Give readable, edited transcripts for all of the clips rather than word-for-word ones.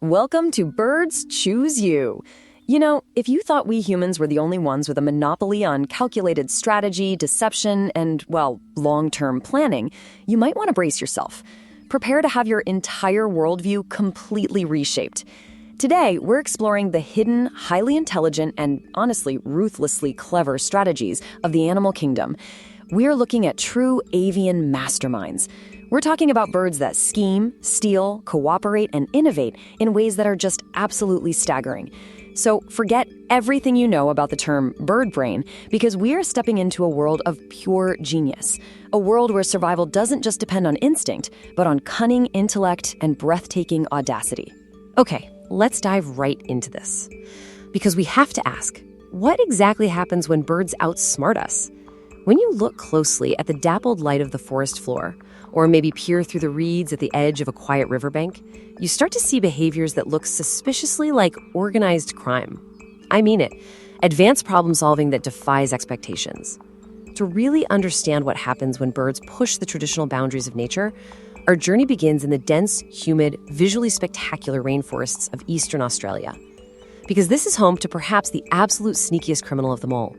Welcome to Birds Choose You. You know, if you thought we humans were the only ones with a monopoly on calculated strategy, deception, and, well, long-term planning, you might want to brace yourself. Prepare to have your entire worldview completely reshaped. Today, we're exploring the hidden, highly intelligent, and honestly, ruthlessly clever strategies of the animal kingdom. We're looking at true avian masterminds. We're talking about birds that scheme, steal, cooperate, and innovate in ways that are just absolutely staggering. So forget everything you know about the term bird brain, because we are stepping into a world of pure genius. A world where survival doesn't just depend on instinct, but on cunning intellect and breathtaking audacity. Okay, let's dive right into this. Because we have to ask, what exactly happens when birds outsmart us? When you look closely at the dappled light of the forest floor, or maybe peer through the reeds at the edge of a quiet riverbank, you start to see behaviors that look suspiciously like organized crime. I mean it, advanced problem solving that defies expectations. To really understand what happens when birds push the traditional boundaries of nature, our journey begins in the dense, humid, visually spectacular rainforests of eastern Australia. Because this is home to perhaps the absolute sneakiest criminal of them all.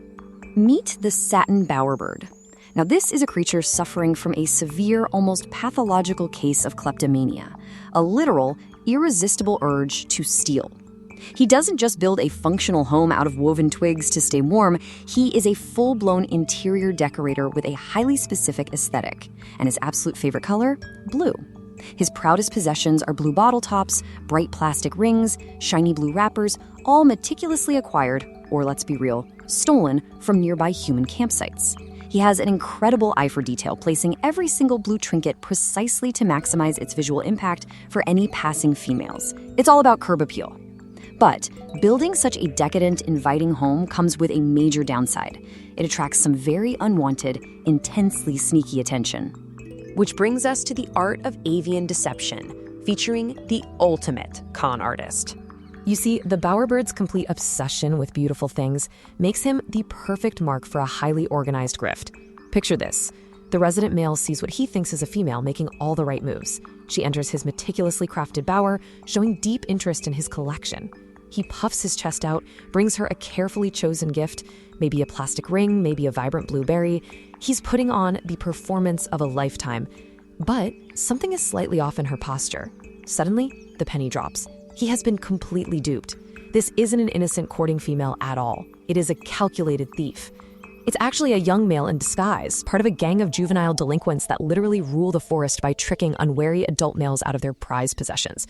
Meet the Satin Bowerbird. Now, this is a creature suffering from a severe, almost pathological case of kleptomania, a literal, irresistible urge to steal. He doesn't just build a functional home out of woven twigs to stay warm, he is a full-blown interior decorator with a highly specific aesthetic, and his absolute favorite color? Blue. His proudest possessions are blue bottle tops, bright plastic rings, shiny blue wrappers, all meticulously acquired, or let's be real, stolen from nearby human campsites. He has an incredible eye for detail, placing every single blue trinket precisely to maximize its visual impact for any passing females. It's all about curb appeal. But building such a decadent, inviting home comes with a major downside. It attracts some very unwanted, intensely sneaky attention. Which brings us to the art of avian deception, featuring the ultimate con artist. You see, the bowerbird's complete obsession with beautiful things makes him the perfect mark for a highly organized grift. Picture this. The resident male sees what he thinks is a female making all the right moves. She enters his meticulously crafted bower, showing deep interest in his collection. He puffs his chest out, brings her a carefully chosen gift, maybe a plastic ring, maybe a vibrant blueberry. He's putting on the performance of a lifetime. But something is slightly off in her posture. Suddenly, the penny drops. He has been completely duped. This isn't an innocent courting female at all. It is a calculated thief. It's actually a young male in disguise, part of a gang of juvenile delinquents that literally rule the forest by tricking unwary adult males out of their prized possessions.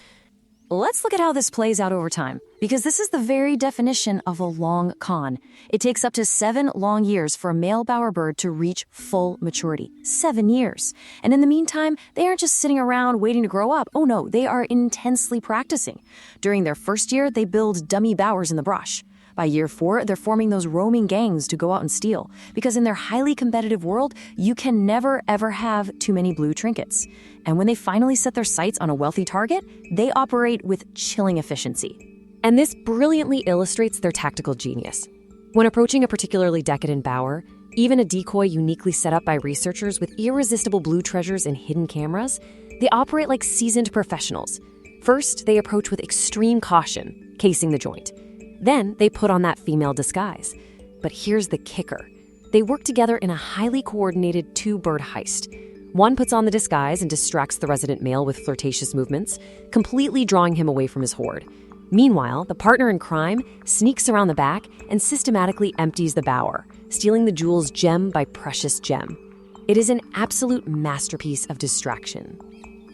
Let's look at how this plays out over time, because this is the very definition of a long con. It takes up to 7 long years for a male bowerbird to reach full maturity. 7 years. And in the meantime, they aren't just sitting around waiting to grow up. Oh no, they are intensely practicing. During their first year, they build dummy bowers in the brush. By year 4, they're forming those roaming gangs to go out and steal, because in their highly competitive world, you can never ever have too many blue trinkets. And when they finally set their sights on a wealthy target, they operate with chilling efficiency. And this brilliantly illustrates their tactical genius. When approaching a particularly decadent bower, even a decoy uniquely set up by researchers with irresistible blue treasures and hidden cameras, they operate like seasoned professionals. First, they approach with extreme caution, casing the joint. Then they put on that female disguise. But here's the kicker. They work together in a highly coordinated 2-bird heist. One puts on the disguise and distracts the resident male with flirtatious movements, completely drawing him away from his hoard. Meanwhile, the partner in crime sneaks around the back and systematically empties the bower, stealing the jewels gem by precious gem. It is an absolute masterpiece of distraction.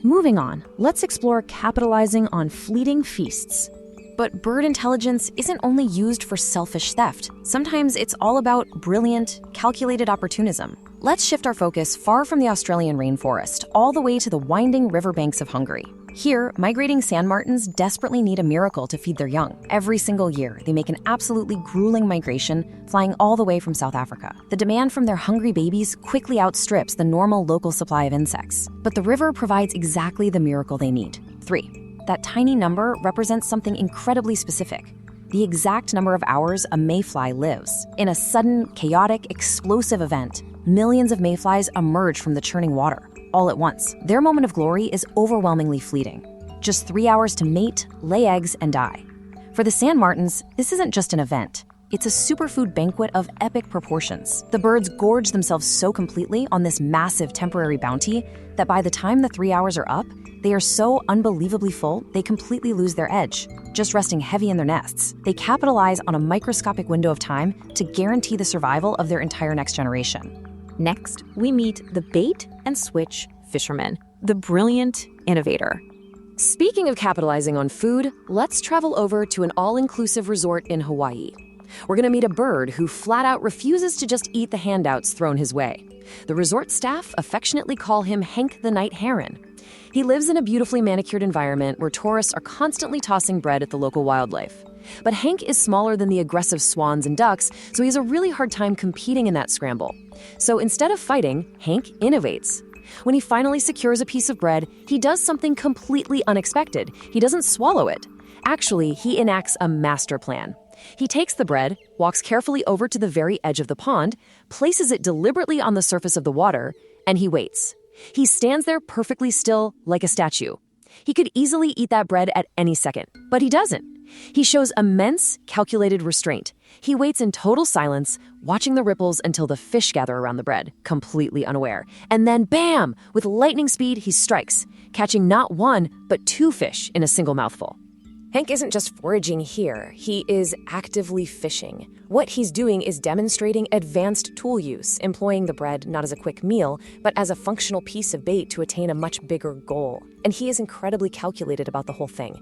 Moving on, let's explore capitalizing on fleeting feasts. But bird intelligence isn't only used for selfish theft. Sometimes it's all about brilliant, calculated opportunism. Let's shift our focus far from the Australian rainforest, all the way to the winding riverbanks of Hungary. Here, migrating sand martins desperately need a miracle to feed their young. Every single year, they make an absolutely grueling migration, flying all the way from South Africa. The demand from their hungry babies quickly outstrips the normal local supply of insects. But the river provides exactly the miracle they need. 3. That tiny number represents something incredibly specific. The exact number of hours a mayfly lives. In a sudden, chaotic, explosive event, millions of mayflies emerge from the churning water, all at once. Their moment of glory is overwhelmingly fleeting. Just 3 hours to mate, lay eggs, and die. For the sand martins, this isn't just an event. It's a superfood banquet of epic proportions. The birds gorge themselves so completely on this massive temporary bounty that by the time the 3 hours are up, they are so unbelievably full, they completely lose their edge, just resting heavy in their nests. They capitalize on a microscopic window of time to guarantee the survival of their entire next generation. Next, we meet the bait and switch fisherman, the brilliant innovator. Speaking of capitalizing on food, let's travel over to an all-inclusive resort in Hawaii. We're going to meet a bird who flat out refuses to just eat the handouts thrown his way. The resort staff affectionately call him Hank the Night Heron. He lives in a beautifully manicured environment where tourists are constantly tossing bread at the local wildlife. But Hank is smaller than the aggressive swans and ducks, so he has a really hard time competing in that scramble. So instead of fighting, Hank innovates. When he finally secures a piece of bread, he does something completely unexpected. He doesn't swallow it. Actually, he enacts a master plan. He takes the bread, walks carefully over to the very edge of the pond, places it deliberately on the surface of the water, and he waits. He stands there perfectly still, like a statue. He could easily eat that bread at any second, but he doesn't. He shows immense, calculated restraint. He waits in total silence, watching the ripples until the fish gather around the bread, completely unaware. And then, bam! With lightning speed, he strikes, catching not one, but 2 fish in a single mouthful. Hank isn't just foraging here, he is actively fishing. What he's doing is demonstrating advanced tool use, employing the bread not as a quick meal, but as a functional piece of bait to attain a much bigger goal. And he is incredibly calculated about the whole thing.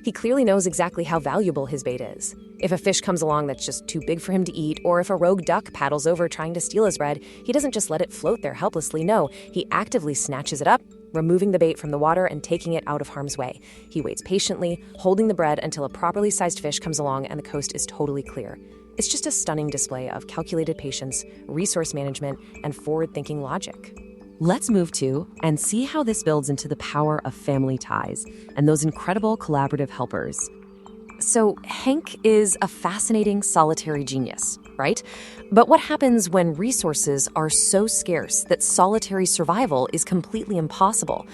He clearly knows exactly how valuable his bait is. If a fish comes along that's just too big for him to eat, or if a rogue duck paddles over trying to steal his bread, he doesn't just let it float there helplessly. No, he actively snatches it up, removing the bait from the water and taking it out of harm's way. He waits patiently, holding the bread until a properly sized fish comes along and the coast is totally clear. It's just a stunning display of calculated patience, resource management, and forward-thinking logic. Let's move to and see how this builds into the power of family ties and those incredible collaborative helpers. So Hank is a fascinating solitary genius, right? But what happens when resources are so scarce that solitary survival is completely impossible?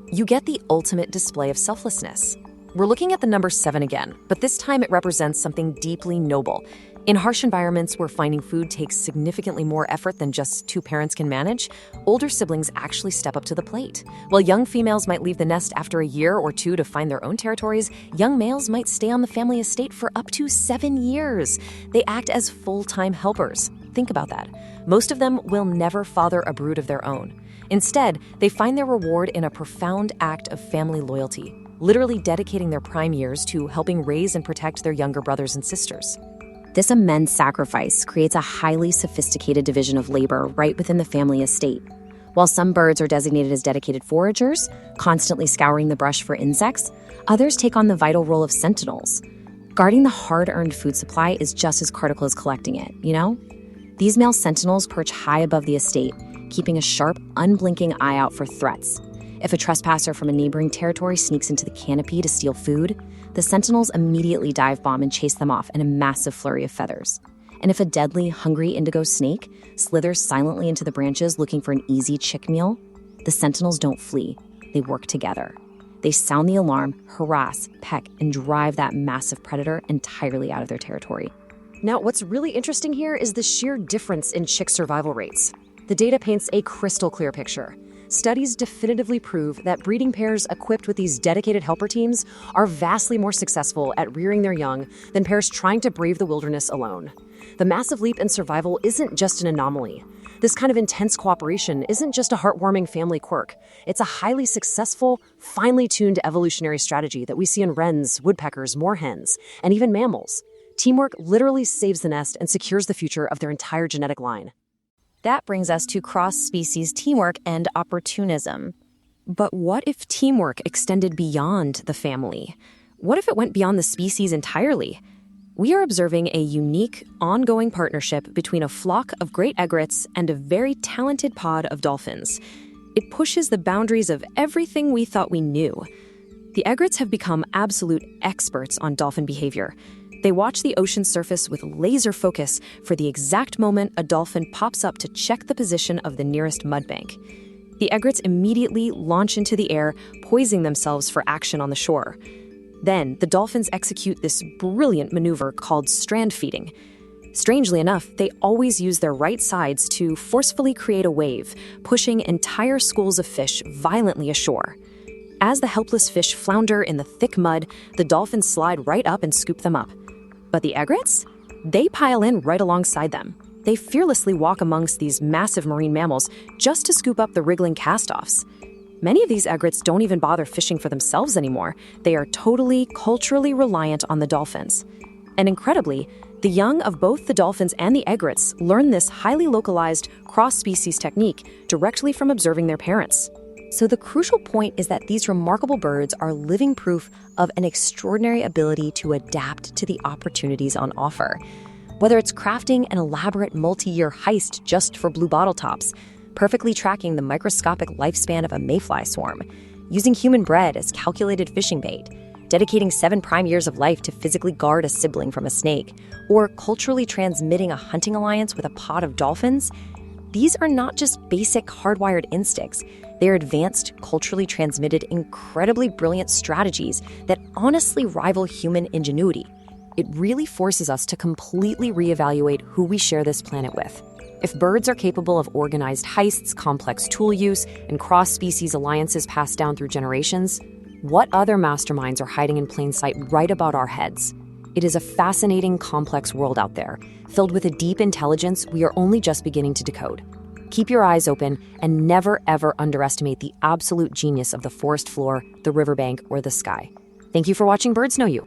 You get the ultimate display of selflessness. We're looking at the number 7 again, but this time it represents something deeply noble. In harsh environments where finding food takes significantly more effort than just 2 parents can manage, older siblings actually step up to the plate. While young females might leave the nest after a year or 2 to find their own territories, young males might stay on the family estate for up to 7 years. They act as full-time helpers. Think about that. Most of them will never father a brood of their own. Instead, they find their reward in a profound act of family loyalty, literally dedicating their prime years to helping raise and protect their younger brothers and sisters. This immense sacrifice creates a highly sophisticated division of labor right within the family estate. While some birds are designated as dedicated foragers, constantly scouring the brush for insects, others take on the vital role of sentinels. Guarding the hard-earned food supply is just as critical as collecting it, you know? These male sentinels perch high above the estate, keeping a sharp, unblinking eye out for threats. If a trespasser from a neighboring territory sneaks into the canopy to steal food, the sentinels immediately dive bomb and chase them off in a massive flurry of feathers. And if a deadly, hungry indigo snake slithers silently into the branches looking for an easy chick meal, the sentinels don't flee. They work together. They sound the alarm, harass, peck, and drive that massive predator entirely out of their territory. Now, what's really interesting here is the sheer difference in chick survival rates. The data paints a crystal clear picture. Studies definitively prove that breeding pairs equipped with these dedicated helper teams are vastly more successful at rearing their young than pairs trying to brave the wilderness alone. The massive leap in survival isn't just an anomaly. This kind of intense cooperation isn't just a heartwarming family quirk. It's a highly successful, finely tuned evolutionary strategy that we see in wrens, woodpeckers, moorhens, and even mammals. Teamwork literally saves the nest and secures the future of their entire genetic line. That brings us to cross-species teamwork and opportunism. But what if teamwork extended beyond the family? What if it went beyond the species entirely? We are observing a unique, ongoing partnership between a flock of great egrets and a very talented pod of dolphins. It pushes the boundaries of everything we thought we knew. The egrets have become absolute experts on dolphin behavior. They watch the ocean surface with laser focus for the exact moment a dolphin pops up to check the position of the nearest mud bank. The egrets immediately launch into the air, poising themselves for action on the shore. Then, the dolphins execute this brilliant maneuver called strand feeding. Strangely enough, they always use their right sides to forcefully create a wave, pushing entire schools of fish violently ashore. As the helpless fish flounder in the thick mud, the dolphins slide right up and scoop them up. But the egrets? They pile in right alongside them. They fearlessly walk amongst these massive marine mammals just to scoop up the wriggling cast-offs. Many of these egrets don't even bother fishing for themselves anymore. They are totally, culturally reliant on the dolphins. And incredibly, the young of both the dolphins and the egrets learn this highly localized, cross-species technique directly from observing their parents. So the crucial point is that these remarkable birds are living proof of an extraordinary ability to adapt to the opportunities on offer. Whether it's crafting an elaborate multi-year heist just for blue bottle tops, perfectly tracking the microscopic lifespan of a mayfly swarm, using human bread as calculated fishing bait, dedicating 7 prime years of life to physically guard a sibling from a snake, or culturally transmitting a hunting alliance with a pod of dolphins, these are not just basic hardwired instincts. They are advanced, culturally transmitted, incredibly brilliant strategies that honestly rival human ingenuity. It really forces us to completely reevaluate who we share this planet with. If birds are capable of organized heists, complex tool use, and cross-species alliances passed down through generations, what other masterminds are hiding in plain sight right about our heads? It is a fascinating, complex world out there, filled with a deep intelligence we are only just beginning to decode. Keep your eyes open and never ever underestimate the absolute genius of the forest floor, the riverbank, or the sky. Thank you for watching Birds Know You.